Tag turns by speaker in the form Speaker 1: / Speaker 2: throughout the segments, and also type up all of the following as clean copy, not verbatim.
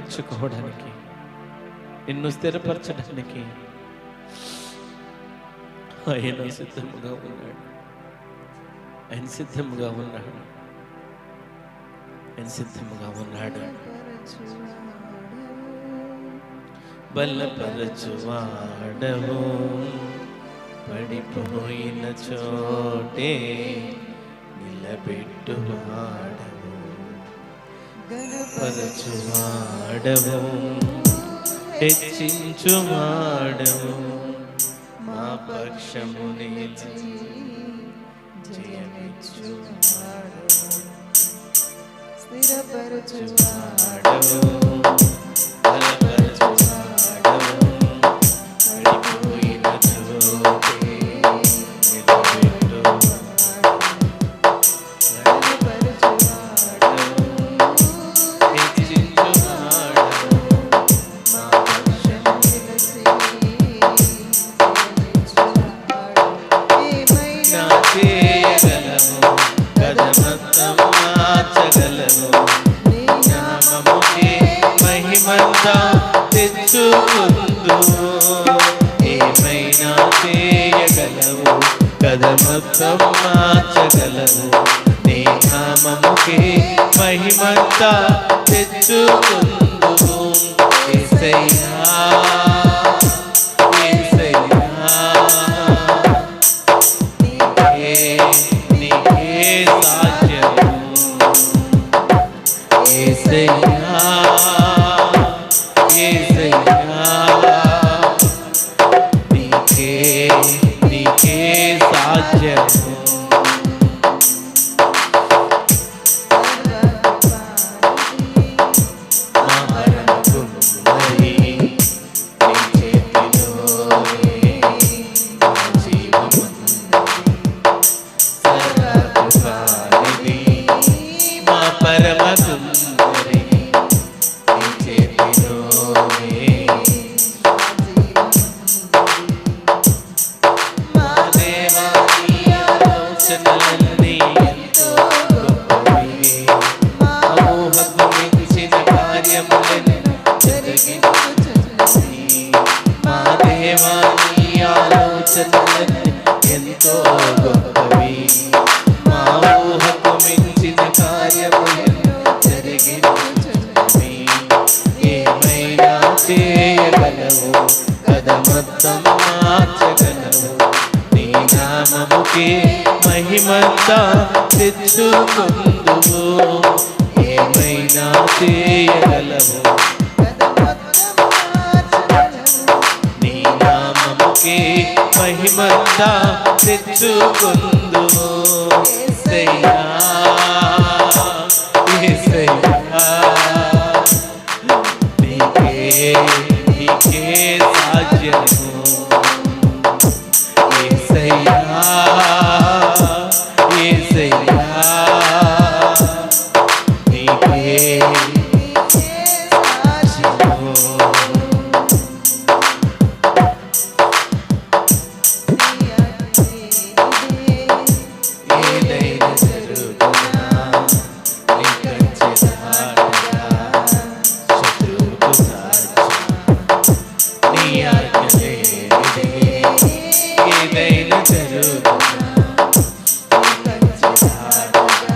Speaker 1: మార్చుకోవడానికి, నిన్ను స్థిరపరచడానికి ఆయన సిద్ధముగా ఉన్నాడు. ఆయన సిద్ధముగా ఉన్నాడు. ఆయన సిద్ధముగా ఉన్నాడు. బలపరచువాడవు, పడిపోయిన చోటే నిలబెట్టువాడవు. పరచువాడవు, హెచ్చించువాడవు, మా పక్షము నిలిచి జయమిచ్చువాడవు. స్థిరపరచువాడవు, బలపరచువాడవు, పడిపోయిన చోటే ఏమైనా చేయగలవు, కథ మొత్తం మార్చగలవు. నీ నామముకే మహిమంతా తెచ్చుకుందువు. యేసయ్యా, యేసయ్యా, నీకే సాధ్యము. యేసయ్యా, నీకే సాధ్యము. మా మరణమున్నది నీ చేతిలోనే, మా జీవమున్నది సర్వకృపానిధి. మా పరమసుందరి నీ చేతిలోనే. మా దేవా, నీ ఆలోచనలన్నీ ఎంతో గొప్పవి. మా ఊహకు మించిన కార్యములను జరిగించుచున్నవి. మా దేవా, నీ ఆలోచనలన్నీ ఎంతో గొప్పవి. మా ఊహకు మించిన కార్యములను జరిగించుచున్నవి. ఏమైనా చేయగలవు, కథ మొత్తం మార్చగలవు. నీ నామముకే మహిమంతా తెచ్చుకుందువు. ఏమైనా చేయగలవు, నీ నామముకే మహిమంతా తెచ్చుకుందువు. యేసయ్యా, యేసయ్యా, నీకే సాధ్యము. యేసయ్యా, యేసయ్యా, నీకే సాధ్యము. ఏదైనా జరుగునా నీ కంచె దాటగా, శత్రువుకు నీ ఆజ్ఞ లేనిదే. ఏదైనా జరుగునా నీ కంచె దాటగా,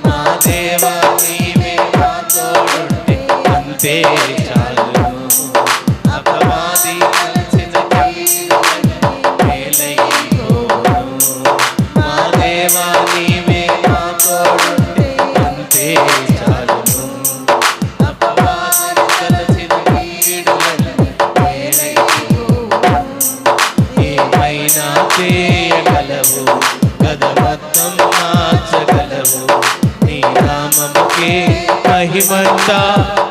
Speaker 1: మా దేవా, నీవే మా తోడుంటే అంతే చాలును. అపవాది తలచిన కీడులన్నీ మేలైపోవును. మా దేవా, నీవే మా తోడుంటే అంతే చాలును. అపవాది తలచిన కీడులన్నీ మేలైపోవును. ఏమైనా చేయగలవు, కథ మొత్తం మార్చగలవు. నీ నామముకే మహిమంతా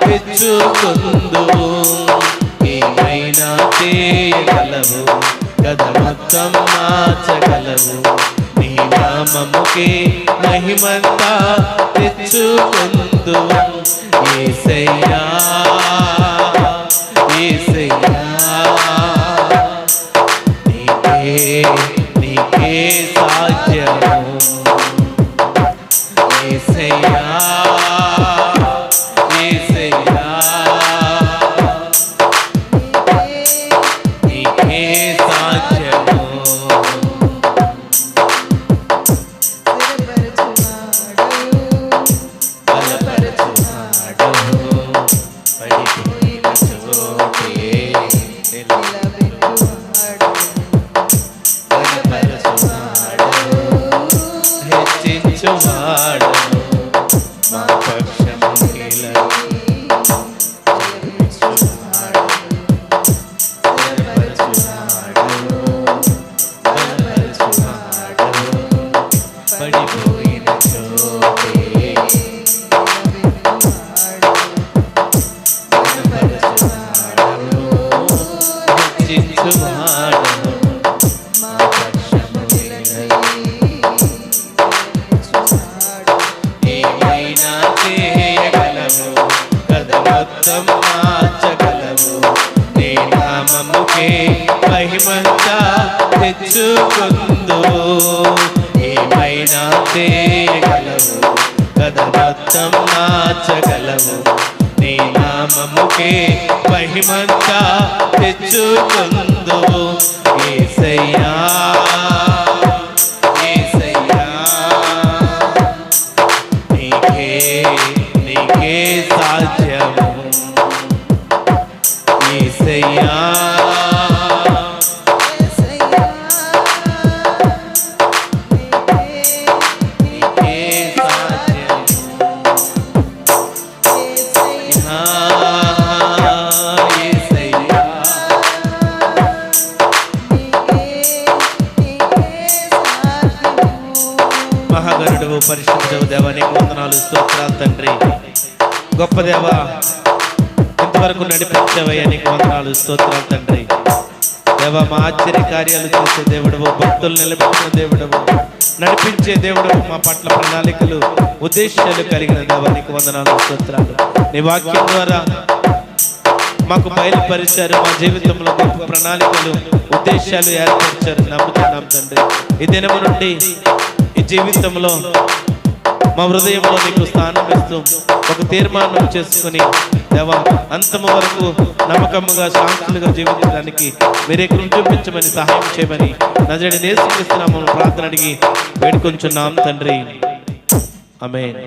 Speaker 1: తెచ్చుకుందువు. ఏమైనా చేయగలవు, కథ మొత్తం మార్చగలవు. నీ నామముకే మహిమంతా తెచ్చుకుందువు. యేసయ్యా, యేసయ్యా, నీకే సాధ్యము. యేసయ్యా, మొత్తం మార్చగలవు. నీ నామముకే మహిమంతా తెచ్చుకుందు. ఏమైనా చేయగలవు, కథ మొత్తం మార్చగలవు. నీ నామముకే మహిమంతా తెచ్చుకుందు. యేసయ్యా యేసయ్యా నీకే నీకే సాధ్యము. యేసయ్యా మహాగరుడు పరిశుద్ధుడు దేవా, నీకు వందనాలు స్తోత్రాలు తండ్రి. గొప్ప దేవా, ఇంతవరకు నడిపించావయ్యా, నీకు వందనాలు స్తోత్రాలు తండ్రి. దేవా, మా ఆశ్చర్య కార్యాలు చేసే దేవుడవు, భక్తులు నిలబెట్టిన దేవుడవు, నడిపించే దేవుడవు, మా పట్ల ప్రణాళికలు ఉద్దేశాలు కలిగిన దేవా, నీకు వందనాలు స్తోత్రాలు. నీ వాక్యం ద్వారా మాకు బయలుపరిచారు. మా జీవితంలో గొప్ప ప్రణాళికలు ఉద్దేశాలు ఏర్పరిచారు. నమ్ముతున్నాం తండ్రి. ఈ దినము నుండి ఈ జీవితంలో మా హృదయంలో నీకు స్థానం ఇస్తూ ఒక తీర్మానం చేసుకుని దేవా, అంతము వరకు నమ్మకముగా శాంతులుగా జీవించడానికి మీరే కృప చూపించమని సహాయం చేయమని నజరేయుడైన యేసుక్రీస్తు నామములో ప్రార్థన అడిగి వేడుకొంచున్నాం తండ్రి. ఆమేన్.